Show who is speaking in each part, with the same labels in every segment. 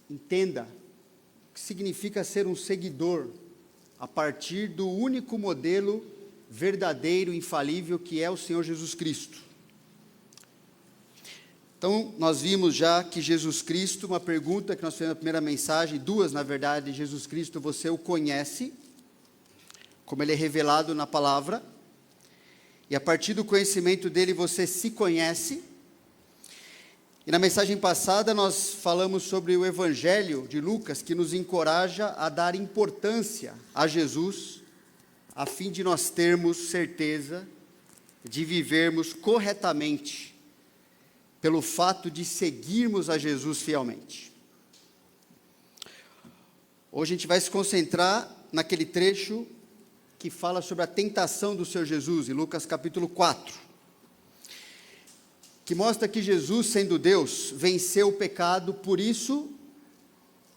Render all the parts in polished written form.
Speaker 1: entenda o que significa ser um seguidor a partir do único modelo verdadeiro, infalível, que é o Senhor Jesus Cristo. Então, nós vimos já que Jesus Cristo, uma pergunta que nós fizemos na primeira mensagem, duas na verdade: Jesus Cristo, você o conhece, como ele é revelado na palavra, e a partir do conhecimento dele você se conhece. E na mensagem passada nós falamos sobre o Evangelho de Lucas, que nos encoraja a dar importância a Jesus, a fim de nós termos certeza de vivermos corretamente, pelo fato de seguirmos a Jesus fielmente. Hoje a gente vai se concentrar naquele trecho que fala sobre a tentação do Senhor Jesus, em Lucas capítulo 4. Que mostra que Jesus, sendo Deus, venceu o pecado, por isso,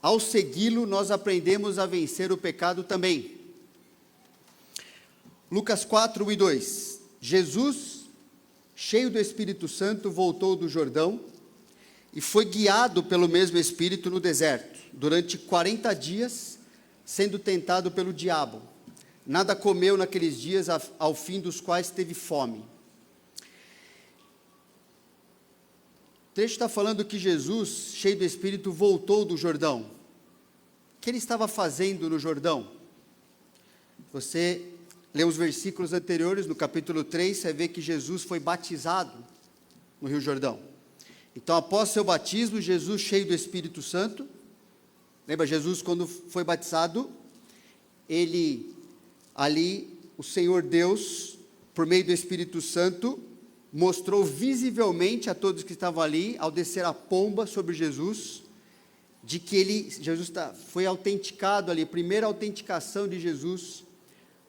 Speaker 1: ao segui-lo, nós aprendemos a vencer o pecado também. Lucas 4, 1 e 2. Jesus, cheio do Espírito Santo, voltou do Jordão e foi guiado pelo mesmo Espírito no deserto, durante 40 dias, sendo tentado pelo diabo. Nada comeu naqueles dias, ao fim dos quais teve fome. O texto está falando que Jesus, cheio do Espírito, voltou do Jordão. O que ele estava fazendo no Jordão? Você lê os versículos anteriores, no capítulo 3, você vê que Jesus foi batizado no Rio Jordão. Então, após seu batismo, Jesus, cheio do Espírito Santo, lembra Jesus quando foi batizado, o Senhor Deus, por meio do Espírito Santo, mostrou visivelmente a todos que estavam ali, ao descer a pomba sobre Jesus, de que Jesus foi autenticado ali, a primeira autenticação de Jesus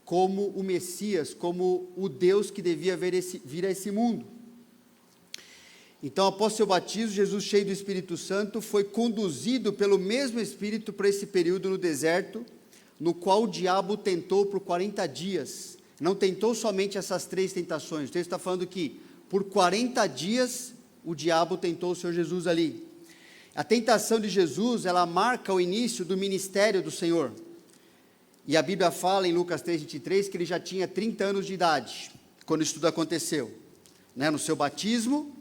Speaker 1: como o Messias, como o Deus que devia vir a esse mundo. Então, após seu batismo, Jesus, cheio do Espírito Santo, foi conduzido pelo mesmo Espírito para esse período no deserto, no qual o diabo tentou por 40 dias. Não tentou somente essas 3 tentações, o texto está falando que por 40 dias o diabo tentou o Senhor Jesus ali. A tentação de Jesus, ela marca o início do ministério do Senhor. E a Bíblia fala em Lucas 3:23 que ele já tinha 30 anos de idade, quando isso tudo aconteceu. No seu batismo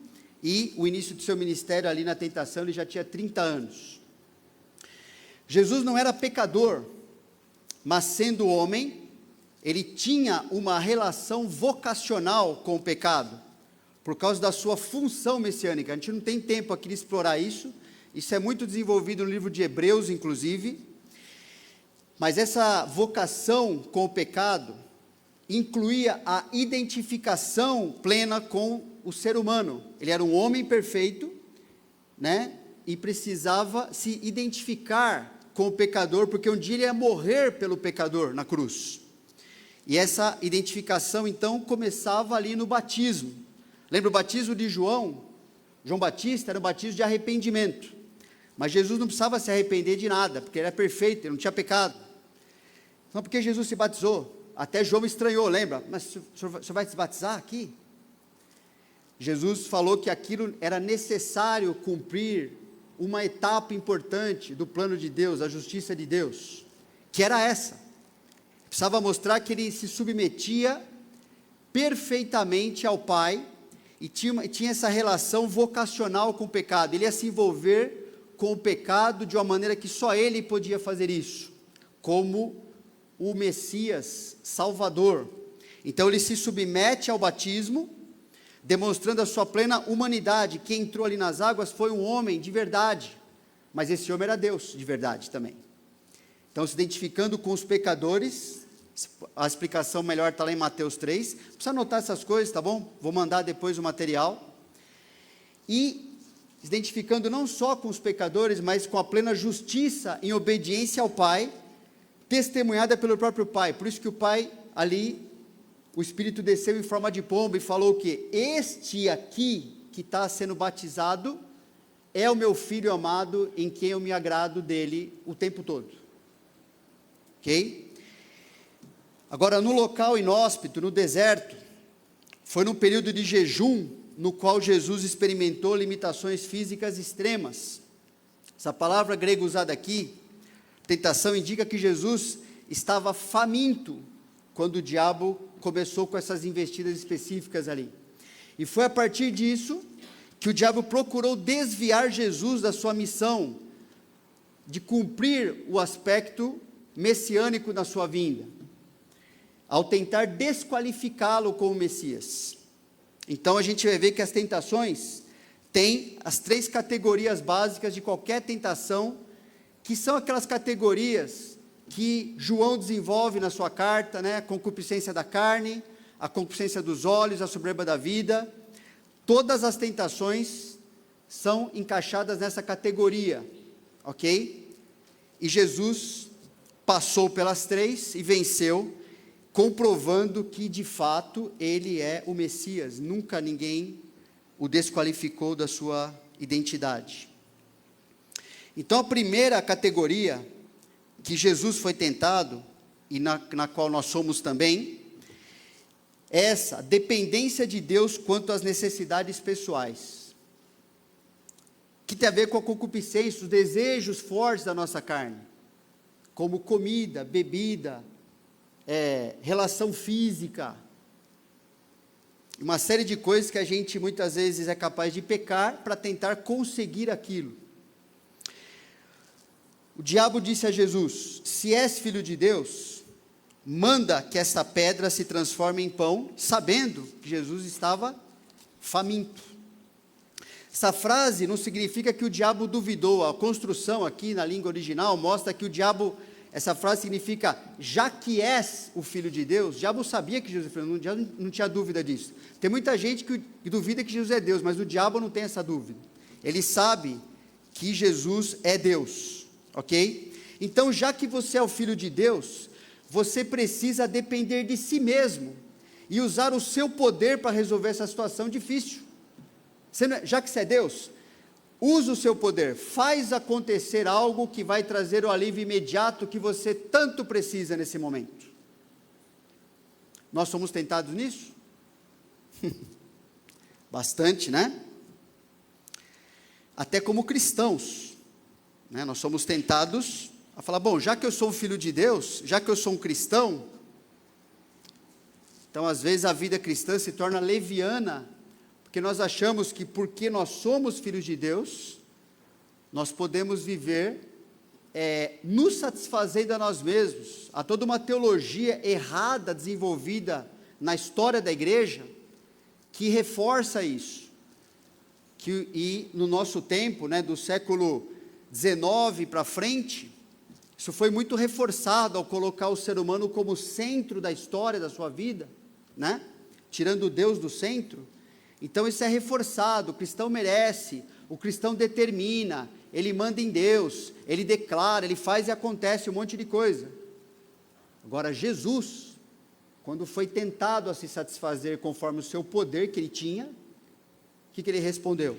Speaker 1: e o início do seu ministério ali na tentação, ele já tinha 30 anos. Jesus não era pecador, mas sendo homem, ele tinha uma relação vocacional com o pecado, por causa da sua função messiânica. A gente não tem tempo aqui de explorar isso é muito desenvolvido no livro de Hebreus, inclusive, mas essa vocação com o pecado incluía a identificação plena com o ser humano. Ele era um homem perfeito, e precisava se identificar com o pecador, porque um dia ele ia morrer pelo pecador na cruz. E essa identificação, então, começava ali no batismo. Lembra o batismo de João? João Batista era um batismo de arrependimento. Mas Jesus não precisava se arrepender de nada, porque ele era perfeito, ele não tinha pecado. Então, por que Jesus se batizou? Até João estranhou, lembra? Mas o senhor vai se batizar aqui? Jesus falou que aquilo era necessário cumprir uma etapa importante do plano de Deus, a justiça de Deus, que era essa. Precisava mostrar que ele se submetia perfeitamente ao Pai, e tinha essa relação vocacional com o pecado. Ele ia se envolver com o pecado de uma maneira que só ele podia fazer isso, como o Messias Salvador. Então ele se submete ao batismo, demonstrando a sua plena humanidade. Quem entrou ali nas águas foi um homem de verdade, mas esse homem era Deus de verdade também. Então, se identificando com os pecadores, a explicação melhor está lá em Mateus 3, precisa anotar essas coisas, tá bom? Vou mandar depois o material. E se identificando não só com os pecadores, mas com a plena justiça em obediência ao Pai, testemunhada pelo próprio Pai. Por isso que o Pai ali, o Espírito desceu em forma de pomba e falou que este aqui que está sendo batizado é o meu Filho amado, em quem eu me agrado dele o tempo todo. Ok? Agora, no local inóspito, no deserto, foi num período de jejum, no qual Jesus experimentou limitações físicas extremas. Essa palavra grega usada aqui, tentação, indica que Jesus estava faminto quando o diabo começou com essas investidas específicas ali. E foi a partir disso que o diabo procurou desviar Jesus da sua missão de cumprir o aspecto messiânico na sua vinda, ao tentar desqualificá-lo como Messias. Então a gente vai ver que as tentações têm as 3 categorias básicas de qualquer tentação, que são aquelas categorias que João desenvolve na sua carta, né? A concupiscência da carne, a concupiscência dos olhos, a soberba da vida. Todas as tentações são encaixadas nessa categoria, ok? E Jesus passou pelas 3 e venceu, comprovando que de fato ele é o Messias. Nunca ninguém o desqualificou da sua identidade. Então a primeira categoria que Jesus foi tentado, e na qual nós somos também, é essa, dependência de Deus quanto às necessidades pessoais, que tem a ver com a concupiscência, os desejos fortes da nossa carne, como comida, bebida, relação física, uma série de coisas que a gente muitas vezes é capaz de pecar para tentar conseguir aquilo. O diabo disse a Jesus: se és filho de Deus, manda que esta pedra se transforme em pão, sabendo que Jesus estava faminto. Essa frase não significa que o diabo duvidou. A construção aqui na língua original mostra que o diabo, essa frase significa, já que és o filho de Deus. O diabo sabia que Jesus, não tinha dúvida disso. Tem muita gente que duvida que Jesus é Deus, mas o diabo não tem essa dúvida. Ele sabe que Jesus é Deus. Ok? Então, já que você é o filho de Deus, você precisa depender de si mesmo e usar o seu poder para resolver essa situação difícil. Já que você é Deus, usa o seu poder, faz acontecer algo que vai trazer o alívio imediato que você tanto precisa nesse momento. Nós somos tentados nisso? Bastante, né? Até como cristãos. Nós somos tentados a falar, bom, já que eu sou um filho de Deus, já que eu sou um cristão, então às vezes a vida cristã se torna leviana, porque nós achamos que porque nós somos filhos de Deus, nós podemos viver nos satisfazendo a nós mesmos. Há toda uma teologia errada desenvolvida na história da igreja, que reforça isso, e no nosso tempo, do século 19 para frente, isso foi muito reforçado ao colocar o ser humano como centro da história da sua vida, tirando Deus do centro. Então isso é reforçado, o cristão merece, o cristão determina, ele manda em Deus, ele declara, ele faz e acontece um monte de coisa. Agora Jesus, quando foi tentado a se satisfazer conforme o seu poder que ele tinha, o que ele respondeu?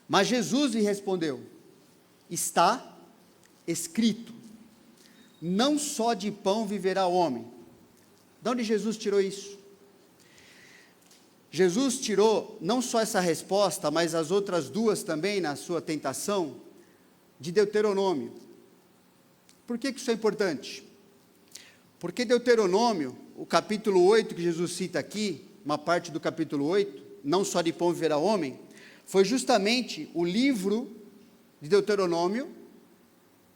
Speaker 1: Mas Jesus lhe respondeu: está escrito, não só de pão viverá o homem. De onde Jesus tirou isso? Jesus tirou não só essa resposta, mas as outras 2 também na sua tentação, de Deuteronômio. Por que isso é importante? Porque Deuteronômio, o capítulo 8 que Jesus cita aqui, uma parte do capítulo 8, não só de pão viverá o homem, foi justamente o livro de Deuteronômio,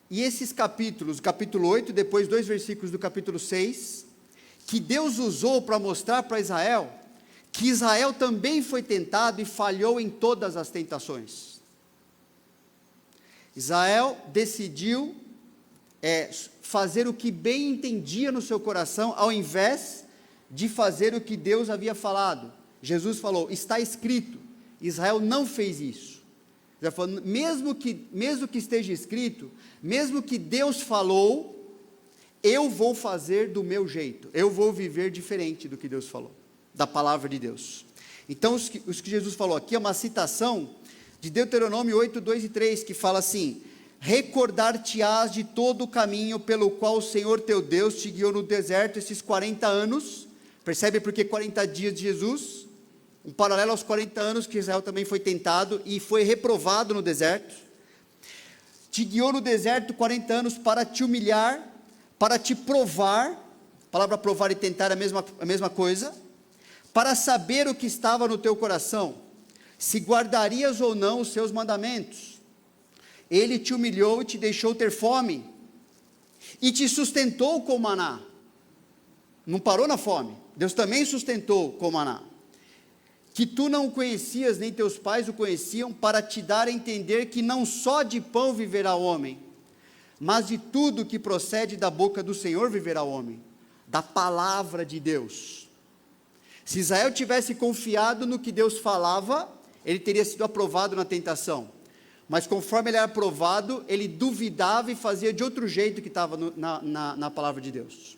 Speaker 1: e esses capítulos, o capítulo 8, depois 2 versículos do capítulo 6, que Deus usou para mostrar para Israel, que Israel também foi tentado e falhou em todas as tentações. Israel decidiu fazer o que bem entendia no seu coração, ao invés de fazer o que Deus havia falado. Jesus falou, está escrito. Israel não fez isso. Israel falou, mesmo que esteja escrito, mesmo que Deus falou, eu vou fazer do meu jeito, eu vou viver diferente do que Deus falou, da palavra de Deus. Então, os que Jesus falou aqui é uma citação de Deuteronômio 8, 2 e 3, que fala assim: recordar-te-ás de todo o caminho pelo qual o Senhor teu Deus te guiou no deserto esses 40 anos, percebe por que 40 dias de Jesus? Um paralelo aos 40 anos que Israel também foi tentado e foi reprovado no deserto. te guiou no deserto 40 anos para te humilhar, para te provar, a palavra provar e tentar é a mesma coisa, para saber o que estava no teu coração, se guardarias ou não os seus mandamentos. Ele te humilhou e te deixou ter fome, e te sustentou com maná. Não parou na fome, Deus também sustentou com maná, que tu não conhecias, nem teus pais o conheciam, para te dar a entender que não só de pão viverá o homem, mas de tudo que procede da boca do Senhor viverá o homem, da palavra de Deus. Se Israel tivesse confiado no que Deus falava, ele teria sido aprovado na tentação, mas conforme ele era aprovado, ele duvidava e fazia de outro jeito que estava na palavra de Deus.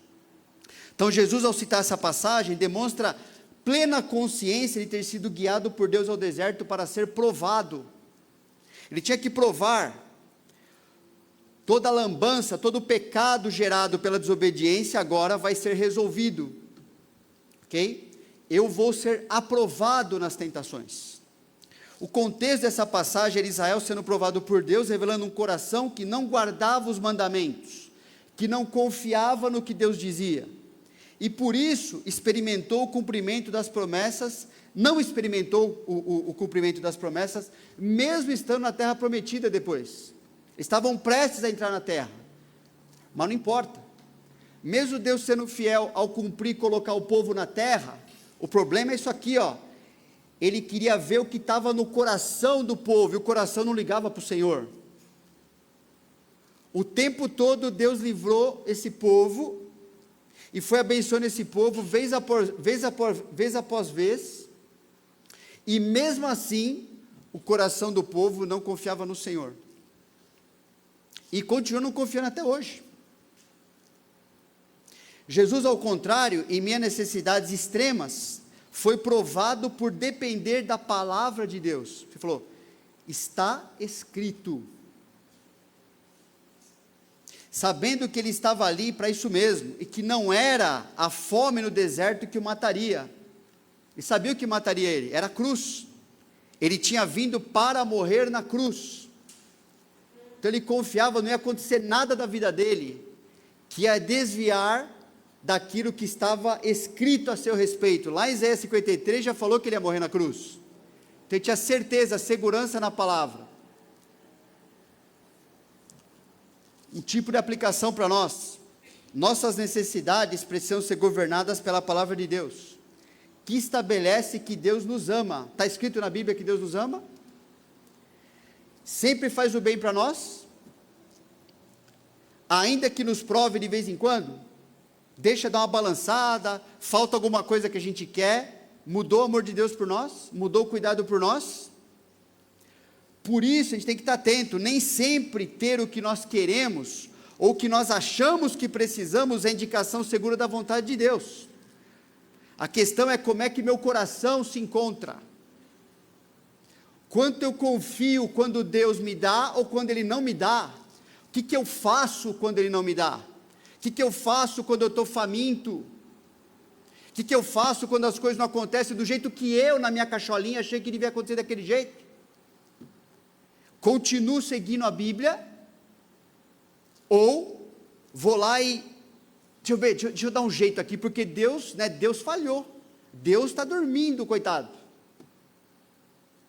Speaker 1: Então Jesus, ao citar essa passagem, demonstra plena consciência de ter sido guiado por Deus ao deserto para ser provado. Ele tinha que provar toda a lambança, todo o pecado gerado pela desobediência agora vai ser resolvido, ok? Eu vou ser aprovado nas tentações. O contexto dessa passagem era Israel sendo provado por Deus, revelando um coração que não guardava os mandamentos, que não confiava no que Deus dizia, e por isso experimentou o cumprimento das promessas, não experimentou o cumprimento das promessas, mesmo estando na terra prometida depois. Estavam prestes a entrar na terra, mas não importa, mesmo Deus sendo fiel ao cumprir, colocar o povo na terra, o problema é isso aqui, ó. Ele queria ver o que estava no coração do povo, e o coração não ligava para o Senhor. O tempo todo Deus livrou esse povo, e foi abençoando esse povo, vez após vez, e mesmo assim, o coração do povo não confiava no Senhor, e continua não confiando até hoje. Jesus, ao contrário, em minhas necessidades extremas, foi provado por depender da palavra de Deus. Ele falou, está escrito, sabendo que ele estava ali para isso mesmo, e que não era a fome no deserto que o mataria. E sabia o que mataria ele? Era a cruz. Ele tinha vindo para morrer na cruz. Então ele confiava, não ia acontecer nada da vida dele, que ia desviar daquilo que estava escrito a seu respeito. Lá em Isaías 53 já falou que ele ia morrer na cruz. Então ele tinha certeza, segurança na palavra. Um tipo de aplicação para nós. Nossas necessidades precisam ser governadas pela palavra de Deus, que estabelece que Deus nos ama. Está escrito na Bíblia que Deus nos ama? Sempre faz o bem para nós, ainda que nos prove de vez em quando, deixa dar uma balançada, falta alguma coisa que a gente quer, mudou o amor de Deus por nós, mudou o cuidado por nós. Por isso a gente tem que estar atento, nem sempre ter o que nós queremos, ou o que nós achamos que precisamos, é indicação segura da vontade de Deus. A questão é como é que meu coração se encontra, quanto eu confio quando Deus me dá, ou quando Ele não me dá, o que eu faço quando Ele não me dá, o que eu faço quando eu estou faminto, o que eu faço quando as coisas não acontecem do jeito que eu, na minha cacholinha, achei que devia acontecer daquele jeito. Continuo seguindo a Bíblia, ou vou lá e, deixa eu dar um jeito aqui, porque Deus, Deus falhou, Deus está dormindo, coitado,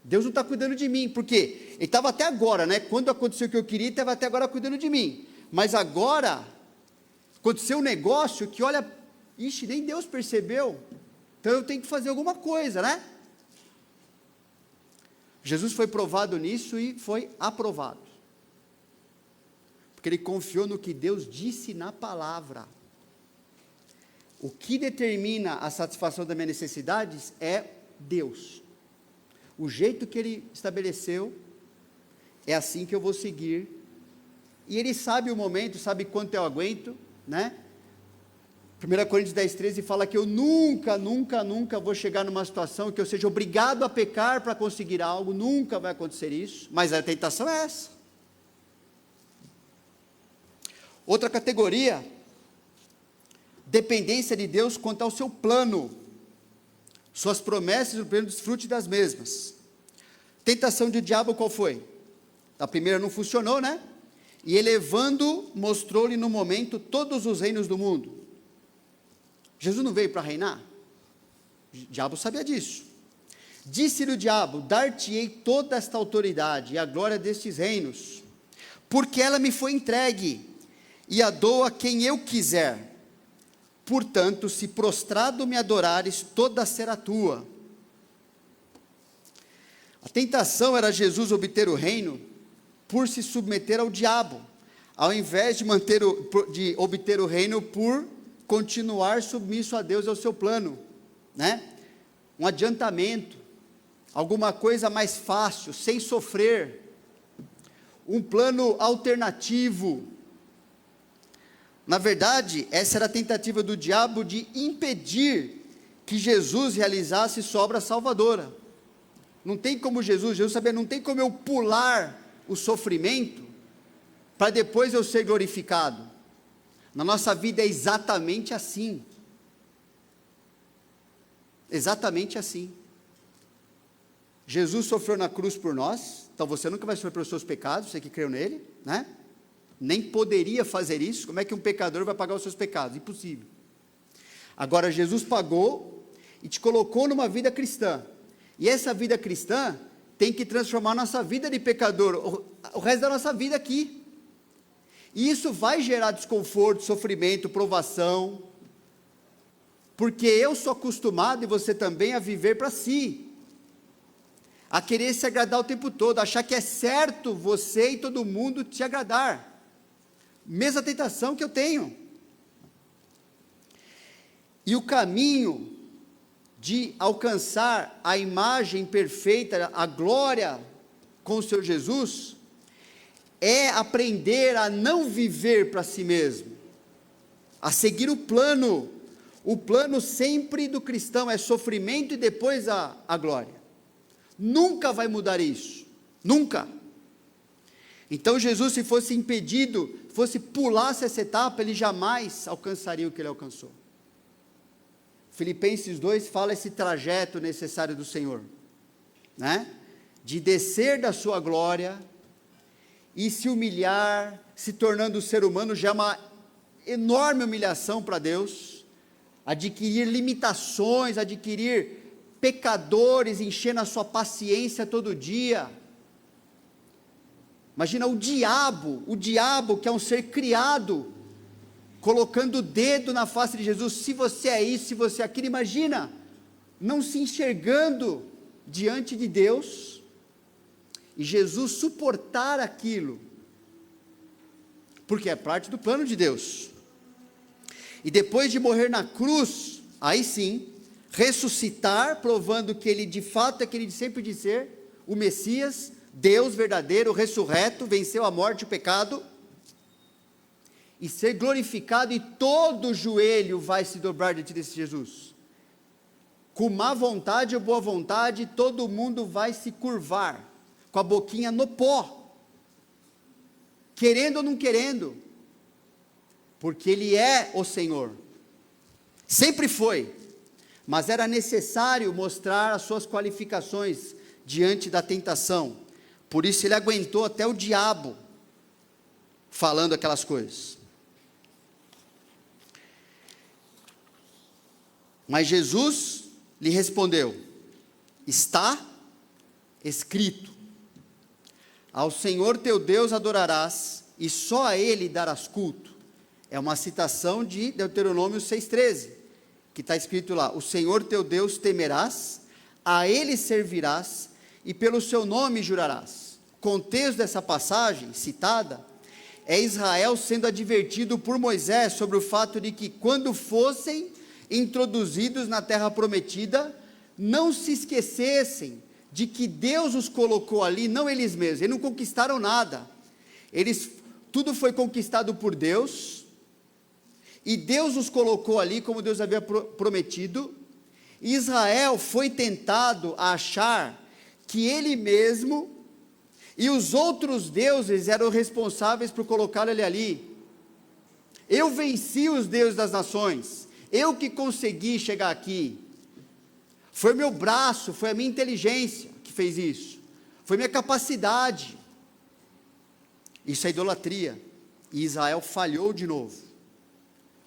Speaker 1: Deus não está cuidando de mim, porque Ele estava até agora, quando aconteceu o que eu queria, Ele estava até agora cuidando de mim, mas agora, aconteceu um negócio que olha, ixi, nem Deus percebeu, então eu tenho que fazer alguma coisa, Jesus foi provado nisso e foi aprovado, porque ele confiou no que Deus disse na palavra. O que determina a satisfação das minhas necessidades é Deus, o jeito que Ele estabeleceu, é assim que eu vou seguir, e Ele sabe o momento, sabe quanto eu aguento, 1 Coríntios 10:13 fala que eu nunca vou chegar numa situação que eu seja obrigado a pecar para conseguir algo, nunca vai acontecer isso, mas a tentação é essa. Outra categoria, dependência de Deus quanto ao seu plano, suas promessas e o pleno desfrute das mesmas. Tentação do diabo qual foi? A primeira não funcionou, e elevando, mostrou-lhe no momento todos os reinos do mundo. Jesus não veio para reinar? O diabo sabia disso. Disse-lhe o diabo: dar-te-ei toda esta autoridade e a glória destes reinos, porque ela me foi entregue, e a dou a quem eu quiser. Portanto, se prostrado me adorares, toda será tua. A tentação era Jesus obter o reino por se submeter ao diabo, ao invés de obter o reino por continuar submisso a Deus e ao seu plano, né? Um adiantamento, alguma coisa mais fácil, sem sofrer, um plano alternativo. Na verdade, essa era a tentativa do diabo de impedir que Jesus realizasse sua obra salvadora. Não tem como Jesus sabia, não tem como eu pular o sofrimento para depois eu ser glorificado. Na nossa vida é exatamente assim. Exatamente assim. Jesus sofreu na cruz por nós, então você nunca vai sofrer pelos seus pecados, você que creu nele, né? Nem poderia fazer isso. Como é que um pecador vai pagar os seus pecados? Impossível. Agora Jesus pagou e te colocou numa vida cristã, e essa vida cristã tem que transformar a nossa vida de pecador, o resto da nossa vida aqui, e isso vai gerar desconforto, sofrimento, provação, porque eu sou acostumado, e você também, a viver para si, a querer se agradar o tempo todo, achar que é certo você e todo mundo te agradar, mesma tentação que eu tenho, e o caminho de alcançar a imagem perfeita, a glória com o Senhor Jesus, é aprender a não viver para si mesmo, a seguir o plano sempre do cristão é sofrimento e depois a glória, nunca vai mudar isso, nunca. Então Jesus, se fosse impedido, pulasse essa etapa, ele jamais alcançaria o que ele alcançou. Filipenses 2 fala esse trajeto necessário do Senhor, né? De descer da sua glória e se humilhar, se tornando ser humano, já é uma enorme humilhação para Deus, adquirir limitações, adquirir pecadores, enchendo a sua paciência todo dia. Imagina o diabo que é um ser criado, colocando o dedo na face de Jesus, se você é isso, se você é aquilo, imagina, não se enxergando diante de Deus, e Jesus suportar aquilo, porque é parte do plano de Deus, e depois de morrer na cruz, aí sim, ressuscitar, provando que ele de fato é aquele de sempre dizer, o Messias, Deus verdadeiro, ressurreto, venceu a morte e o pecado, e ser glorificado, e todo joelho vai se dobrar diante desse Jesus, com má vontade ou boa vontade, todo mundo vai se curvar, com a boquinha no pó, querendo ou não querendo, porque Ele é o Senhor, sempre foi, mas era necessário mostrar as suas qualificações, diante da tentação, por isso Ele aguentou até o diabo, falando aquelas coisas. Mas Jesus lhe respondeu: está escrito, ao Senhor teu Deus adorarás, e só a Ele darás culto. É uma citação de Deuteronômio 6,13, que está escrito lá: o Senhor teu Deus temerás, a Ele servirás, e pelo seu nome jurarás. O contexto dessa passagem citada, é Israel sendo advertido por Moisés, sobre o fato de que quando fossem introduzidos na terra prometida, não se esquecessem de que Deus os colocou ali, não eles mesmos, eles não conquistaram nada, tudo foi conquistado por Deus, e Deus os colocou ali, como Deus havia prometido. Israel foi tentado a achar que ele mesmo e os outros deuses eram responsáveis por colocar ele ali. Eu venci os deuses das nações, eu que consegui chegar aqui, foi meu braço, foi a minha inteligência que fez isso, foi minha capacidade. Isso é idolatria. E Israel falhou de novo.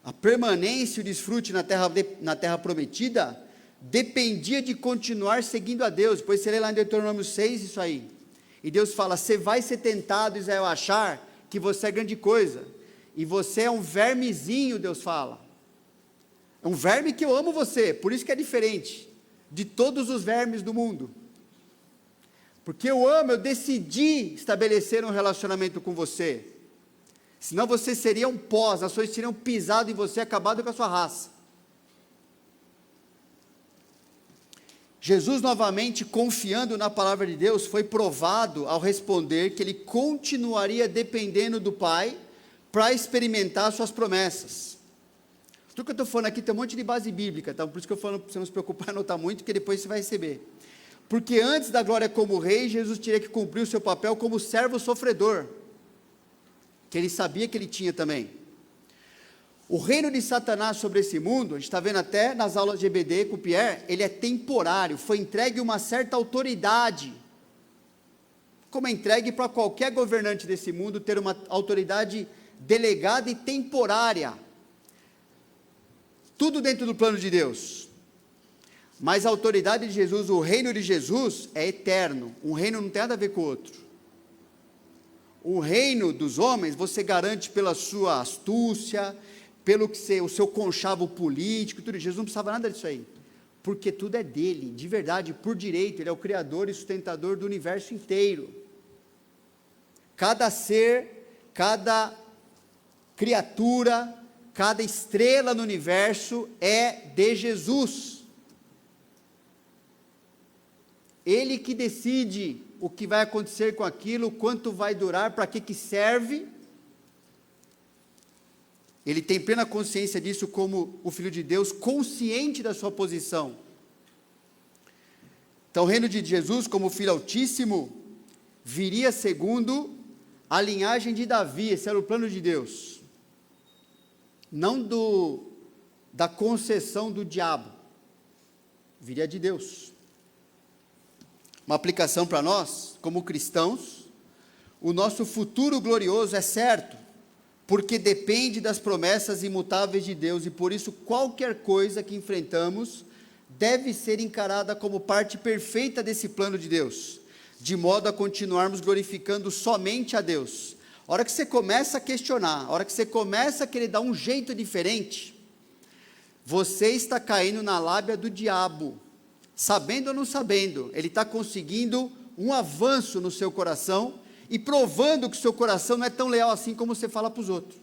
Speaker 1: A permanência e o desfrute na terra prometida dependia de continuar seguindo a Deus. Depois você lê lá em Deuteronômio 6 isso aí. E Deus fala: você vai ser tentado, Israel, a achar que você é grande coisa. E você é um vermezinho, Deus fala. É um verme que eu amo você, por isso que é diferente de todos os vermes do mundo. Porque eu decidi estabelecer um relacionamento com você. Senão você seria um pó, as nações teriam pisado em você, acabado com a sua raça. Jesus, novamente confiando na palavra de Deus, foi provado ao responder que ele continuaria dependendo do Pai para experimentar suas promessas. Tudo que eu estou falando aqui tem um monte de base bíblica, tá? Por isso que eu falo para você não se preocupar em anotar muito, porque depois você vai receber. Porque antes da glória como rei, Jesus teria que cumprir o seu papel como servo sofredor, que ele sabia que ele tinha também. O reino de Satanás sobre esse mundo, a gente está vendo até nas aulas de EBD com o Pierre, ele é temporário, foi entregue uma certa autoridade, como é entregue para qualquer governante desse mundo, ter uma autoridade delegada e temporária, tudo dentro do plano de Deus. Mas a autoridade de Jesus, o reino de Jesus é eterno, um reino não tem nada a ver com o outro. O reino dos homens você garante pela sua astúcia, pelo que o seu conchavo político, tudo. Jesus não precisava nada disso aí, porque tudo é dele, de verdade, por direito. Ele é o criador e sustentador do universo inteiro. Cada ser, cada criatura, cada estrela no universo é de Jesus. Ele que decide o que vai acontecer com aquilo, quanto vai durar, para que serve. Ele tem plena consciência disso como o Filho de Deus, consciente da sua posição. Então o reino de Jesus, como Filho Altíssimo, viria segundo a linhagem de Davi. Esse era o plano de Deus. Não da concessão do diabo. Viria de Deus. Uma aplicação para nós, como cristãos: o nosso futuro glorioso é certo, porque depende das promessas imutáveis de Deus, e por isso qualquer coisa que enfrentamos deve ser encarada como parte perfeita desse plano de Deus, de modo a continuarmos glorificando somente a Deus. A hora que você começa a questionar, a hora que você começa a querer dar um jeito diferente, você está caindo na lábia do diabo, sabendo ou não sabendo. Ele está conseguindo um avanço no seu coração, e provando que o seu coração não é tão leal assim como você fala para os outros.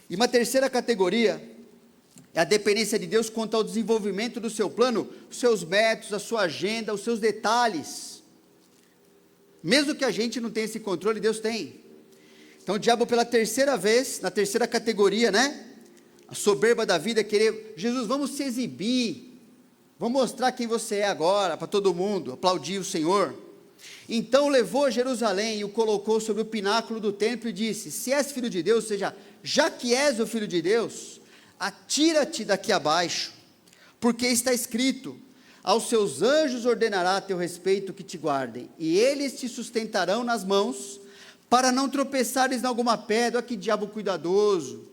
Speaker 1: E uma terceira categoria é a dependência de Deus quanto ao desenvolvimento do seu plano, os seus métodos, a sua agenda, os seus detalhes. Mesmo que a gente não tenha esse controle, Deus tem. Então o diabo, pela terceira vez, na terceira categoria, a soberba da vida, querer: Jesus, vamos se exibir, vamos mostrar quem você é agora, para todo mundo, aplaudir o Senhor. Então levou Jerusalém e o colocou sobre o pináculo do templo e disse: se és filho de Deus, ou seja, já que és o filho de Deus, atira-te daqui abaixo, porque está escrito: aos seus anjos ordenará a teu respeito que te guardem, e eles te sustentarão nas mãos, para não tropeçares em alguma pedra. Olha que diabo cuidadoso,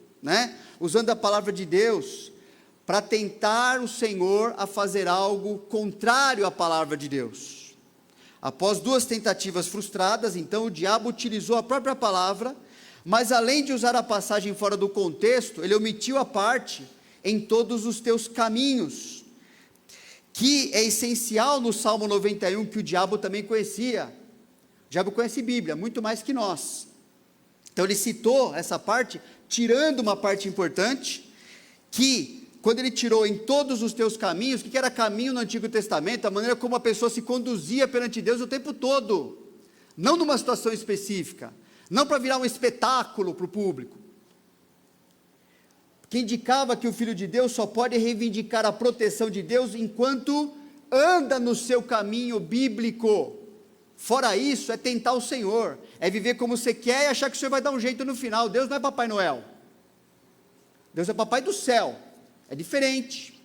Speaker 1: usando a palavra de Deus, para tentar o Senhor a fazer algo contrário à palavra de Deus. Após 2 tentativas frustradas, então o diabo utilizou a própria palavra, mas além de usar a passagem fora do contexto, ele omitiu a parte: em todos os teus caminhos, que é essencial no Salmo 91, que o diabo também conhecia. O diabo conhece Bíblia, muito mais que nós. Então ele citou essa parte, tirando uma parte importante, que quando ele tirou em todos os teus caminhos, o que era caminho no Antigo Testamento? A maneira como a pessoa se conduzia perante Deus o tempo todo, não numa situação específica, não para virar um espetáculo para o público, que indicava que o Filho de Deus só pode reivindicar a proteção de Deus enquanto anda no seu caminho bíblico. Fora isso, é tentar o Senhor, é viver como você quer e achar que o Senhor vai dar um jeito no final. Deus não é Papai Noel, Deus é Papai do céu. É diferente.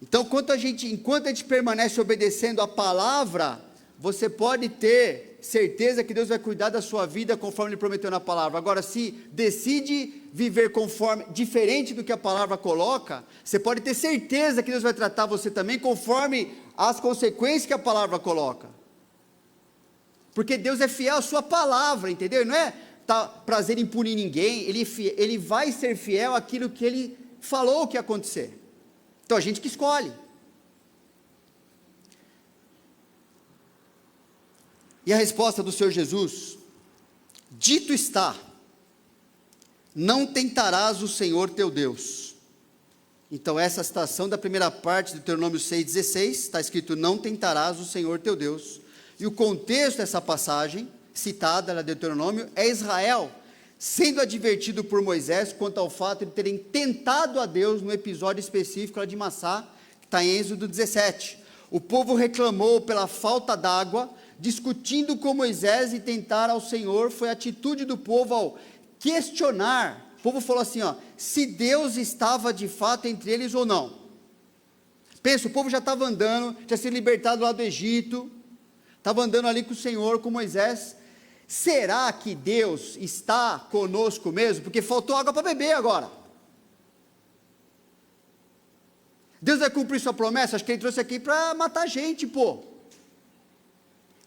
Speaker 1: Então, enquanto a gente permanece obedecendo a palavra, você pode ter certeza que Deus vai cuidar da sua vida conforme Ele prometeu na palavra. Agora, se decide viver conforme, diferente do que a palavra coloca, você pode ter certeza que Deus vai tratar você também conforme as consequências que a palavra coloca. Porque Deus é fiel à sua palavra, entendeu? Ele não é prazer em punir ninguém, ele vai ser fiel àquilo que Ele falou que ia acontecer. Então, a gente que escolhe. E a resposta do Senhor Jesus: dito está, não tentarás o Senhor teu Deus. Então essa citação da primeira parte de Deuteronômio 6,16, está escrito, não tentarás o Senhor teu Deus. E o contexto dessa passagem, citada na Deuteronômio, é Israel sendo advertido por Moisés quanto ao fato de terem tentado a Deus no episódio específico lá de Massá, que está em Êxodo 17. O povo reclamou pela falta d'água, discutindo com Moisés e tentar ao Senhor. Foi a atitude do povo ao questionar. O povo falou assim, se Deus estava de fato entre eles ou não. Pensa, o povo já estava andando, já se libertado lá do Egito, estava andando ali com o Senhor, com Moisés. Será que Deus está conosco mesmo? Porque faltou água para beber agora. Deus vai cumprir sua promessa? Acho que Ele trouxe aqui para matar gente, pô.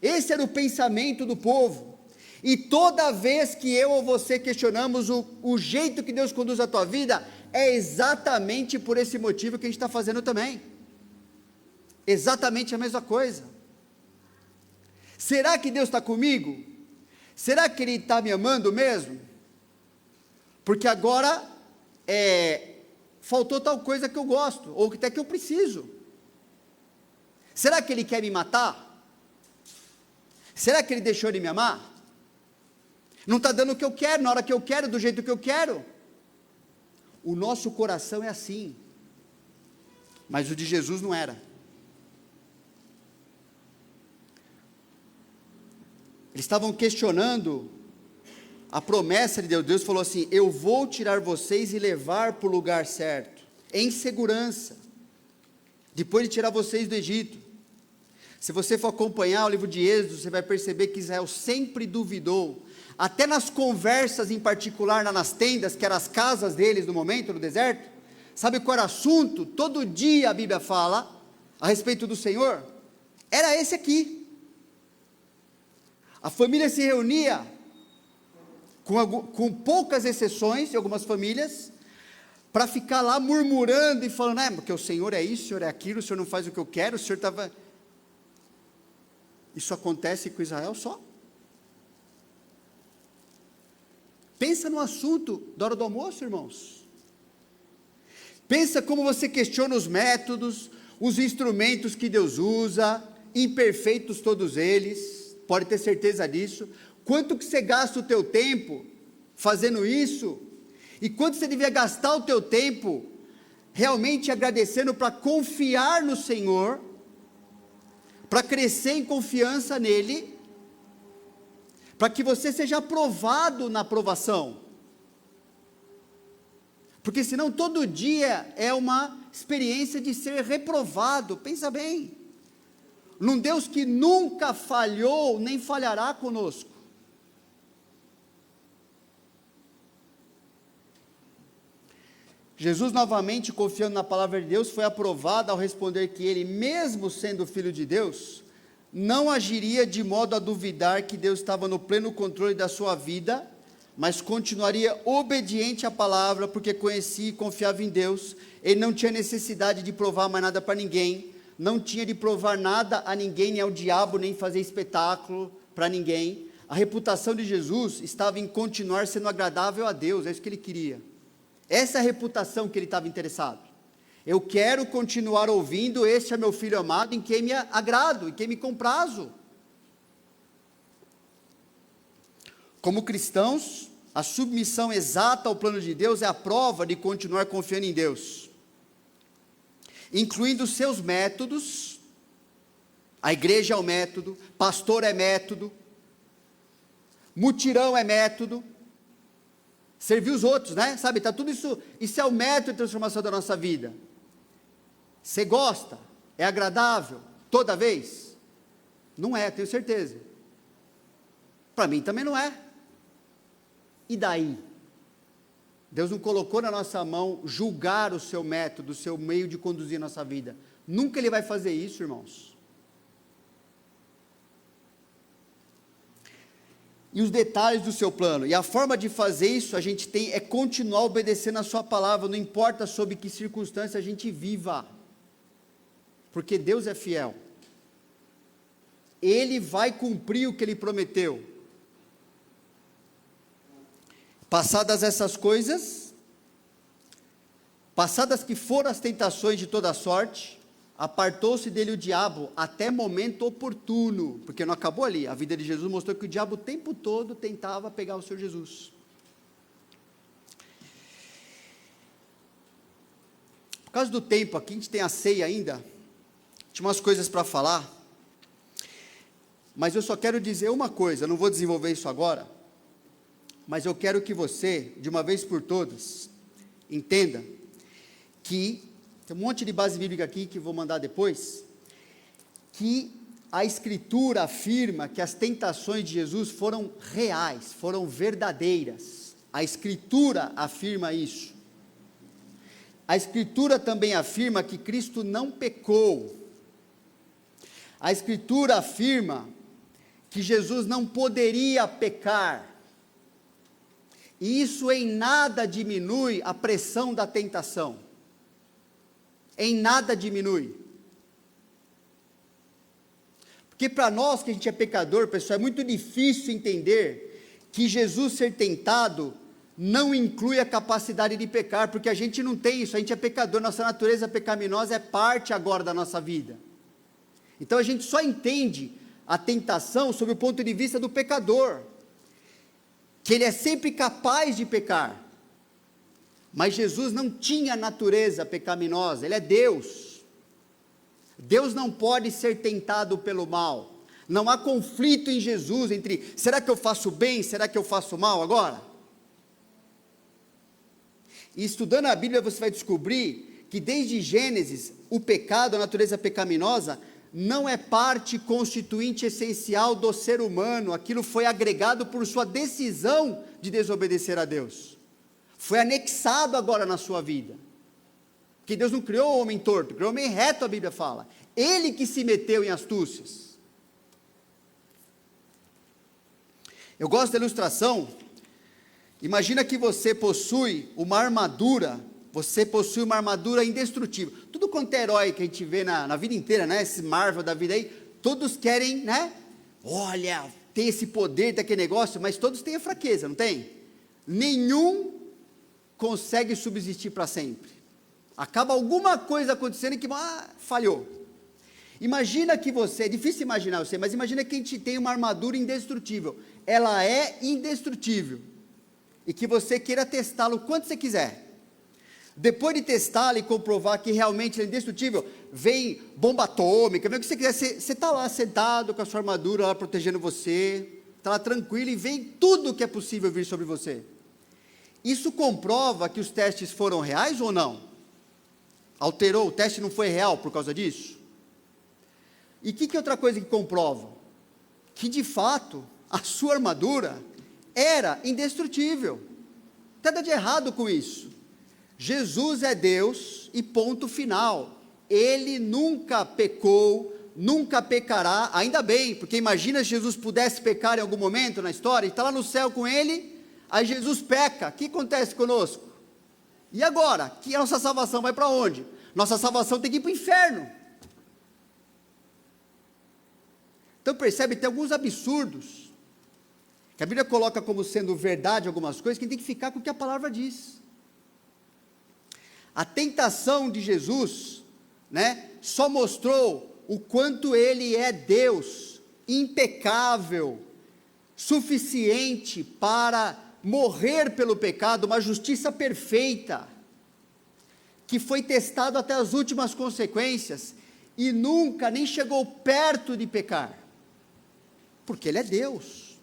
Speaker 1: Esse era o pensamento do povo. E toda vez que eu ou você questionamos o jeito que Deus conduz a tua vida, é exatamente por esse motivo que a gente está fazendo também. Exatamente a mesma coisa. Será que Deus está comigo? Será que Ele está me amando mesmo? Porque agora faltou tal coisa que eu gosto, ou até que eu preciso. Será que Ele quer me matar? Será que Ele deixou de me amar? Não está dando o que eu quero, na hora que eu quero, do jeito que eu quero. O nosso coração é assim, mas o de Jesus não era. Eles estavam questionando a promessa de Deus. Deus falou assim, eu vou tirar vocês e levar para o lugar certo, em segurança, depois de tirar vocês do Egito. Se você for acompanhar o livro de Êxodo, você vai perceber que Israel sempre duvidou, até nas conversas em particular, nas tendas, que eram as casas deles no momento, no deserto. Sabe qual era o assunto? Todo dia a Bíblia fala a respeito do Senhor. Era esse aqui. A família se reunia, com poucas exceções de algumas famílias, para ficar lá murmurando e falando, porque o Senhor é isso, o Senhor é aquilo, o Senhor não faz o que eu quero, o Senhor estava... Isso acontece com Israel só. Pensa no assunto da hora do almoço, irmãos. Pensa como você questiona os métodos, os instrumentos que Deus usa, imperfeitos todos eles, pode ter certeza disso. Quanto que você gasta o teu tempo fazendo isso? E quanto você devia gastar o teu tempo realmente agradecendo para confiar no Senhor, para crescer em confiança nele, para que você seja aprovado na aprovação, porque senão todo dia é uma experiência de ser reprovado. Pensa bem, num Deus que nunca falhou, nem falhará conosco. Jesus, novamente confiando na palavra de Deus, foi aprovado ao responder que ele, mesmo sendo filho de Deus, não agiria de modo a duvidar que Deus estava no pleno controle da sua vida, mas continuaria obediente à palavra, porque conhecia e confiava em Deus. Ele não tinha necessidade de provar mais nada para ninguém, não tinha de provar nada a ninguém, nem ao diabo, nem fazer espetáculo para ninguém. A reputação de Jesus estava em continuar sendo agradável a Deus, é isso que ele queria. Essa é a reputação que ele estava interessado. Eu quero continuar ouvindo, este é meu filho amado, em quem me agrado, em quem me comprazo. Como cristãos, a submissão exata ao plano de Deus é a prova de continuar confiando em Deus, incluindo os seus métodos. A igreja é o método, pastor é método, mutirão é método, servir os outros, sabe, está tudo isso é o método de transformação da nossa vida. Você gosta? É agradável? Toda vez? Não é, tenho certeza. Para mim também não é. E daí? Deus não colocou na nossa mão julgar o seu método, o seu meio de conduzir a nossa vida. Nunca Ele vai fazer isso, irmãos. E os detalhes do seu plano. E a forma de fazer isso a gente tem é continuar obedecendo a sua palavra, não importa sob que circunstância a gente viva. Porque Deus é fiel. Ele vai cumprir o que Ele prometeu. Passadas essas coisas, passadas que foram as tentações de toda sorte, apartou-se dele o diabo até momento oportuno, porque não acabou ali, a vida de Jesus mostrou que o diabo o tempo todo tentava pegar o Senhor Jesus. Por causa do tempo, aqui a gente tem a ceia ainda, tinha umas coisas para falar, mas eu só quero dizer uma coisa, eu não vou desenvolver isso agora, mas eu quero que você, de uma vez por todas, entenda que, tem um monte de base bíblica aqui que vou mandar depois, que a Escritura afirma que as tentações de Jesus foram reais, foram verdadeiras. A Escritura afirma isso. A Escritura também afirma que Cristo não pecou. A Escritura afirma que Jesus não poderia pecar. E isso em nada diminui a pressão da tentação. Em nada diminui. Porque para nós que a gente é pecador, pessoal, é muito difícil entender que Jesus ser tentado não inclui a capacidade de pecar, porque a gente não tem isso, a gente é pecador, nossa natureza pecaminosa é parte agora da nossa vida. Então a gente só entende a tentação sob o ponto de vista do pecador, que ele é sempre capaz de pecar, mas Jesus não tinha natureza pecaminosa, ele é Deus. Deus não pode ser tentado pelo mal, não há conflito em Jesus entre, será que eu faço bem, será que eu faço mal agora? E estudando a Bíblia você vai descobrir que desde Gênesis, o pecado, a natureza pecaminosa, não é parte constituinte essencial do ser humano, aquilo foi agregado por sua decisão de desobedecer a Deus, foi anexado agora na sua vida, porque Deus não criou o homem torto, criou o homem reto, a Bíblia fala, ele que se meteu em astúcias. Eu gosto da ilustração, imagina que você possui uma armadura, indestrutível. Tudo quanto é herói que a gente vê na vida inteira, né? Esse Marvel da vida aí, todos querem, né? Olha, tem esse poder daquele negócio, mas todos têm a fraqueza, não tem? Nenhum consegue subsistir para sempre. Acaba alguma coisa acontecendo que falhou. Imagina que você, é difícil imaginar você, mas imagina que a gente tem uma armadura indestrutível. Ela é indestrutível. E que você queira testá-lo o quanto você quiser. Depois de testá-lo e comprovar que realmente ele é indestrutível, vem bomba atômica, vem o que você quiser, você está lá sentado com a sua armadura lá protegendo você, está lá tranquilo e vem tudo que é possível vir sobre você. Isso comprova que os testes foram reais ou não? Alterou, o teste não foi real por causa disso? E que outra coisa que comprova? Que de fato, a sua armadura era indestrutível. Nada de errado com isso. Jesus é Deus e ponto final. Ele nunca pecou, nunca pecará, ainda bem, porque imagina se Jesus pudesse pecar em algum momento na história, e está lá no céu com ele, aí Jesus peca, o que acontece conosco? E agora? Que a nossa salvação vai para onde? Nossa salvação tem que ir para o inferno. Então percebe, tem alguns absurdos, que a Bíblia coloca como sendo verdade algumas coisas, que tem que ficar com o que a palavra diz. A tentação de Jesus, né, só mostrou o quanto ele é Deus, impecável, suficiente para morrer pelo pecado, uma justiça perfeita, que foi testado até as últimas consequências, e nunca nem chegou perto de pecar, porque ele é Deus,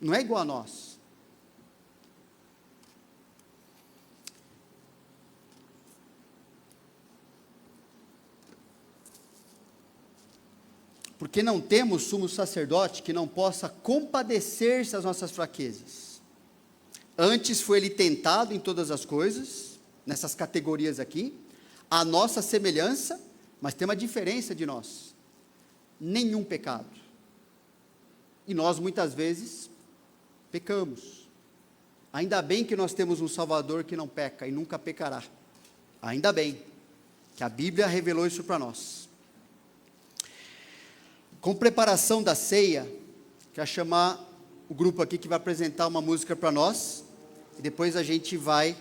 Speaker 1: não é igual a nós. Porque não temos sumo sacerdote que não possa compadecer-se das nossas fraquezas. Antes foi ele tentado em todas as coisas, nessas categorias aqui, a nossa semelhança, mas tem uma diferença de nós: nenhum pecado. E nós muitas vezes pecamos. Ainda bem que nós temos um Salvador que não peca e nunca pecará. Ainda bem que a Bíblia revelou isso para nós. Com preparação da ceia, quero chamar o grupo aqui que vai apresentar uma música para nós, e depois a gente vai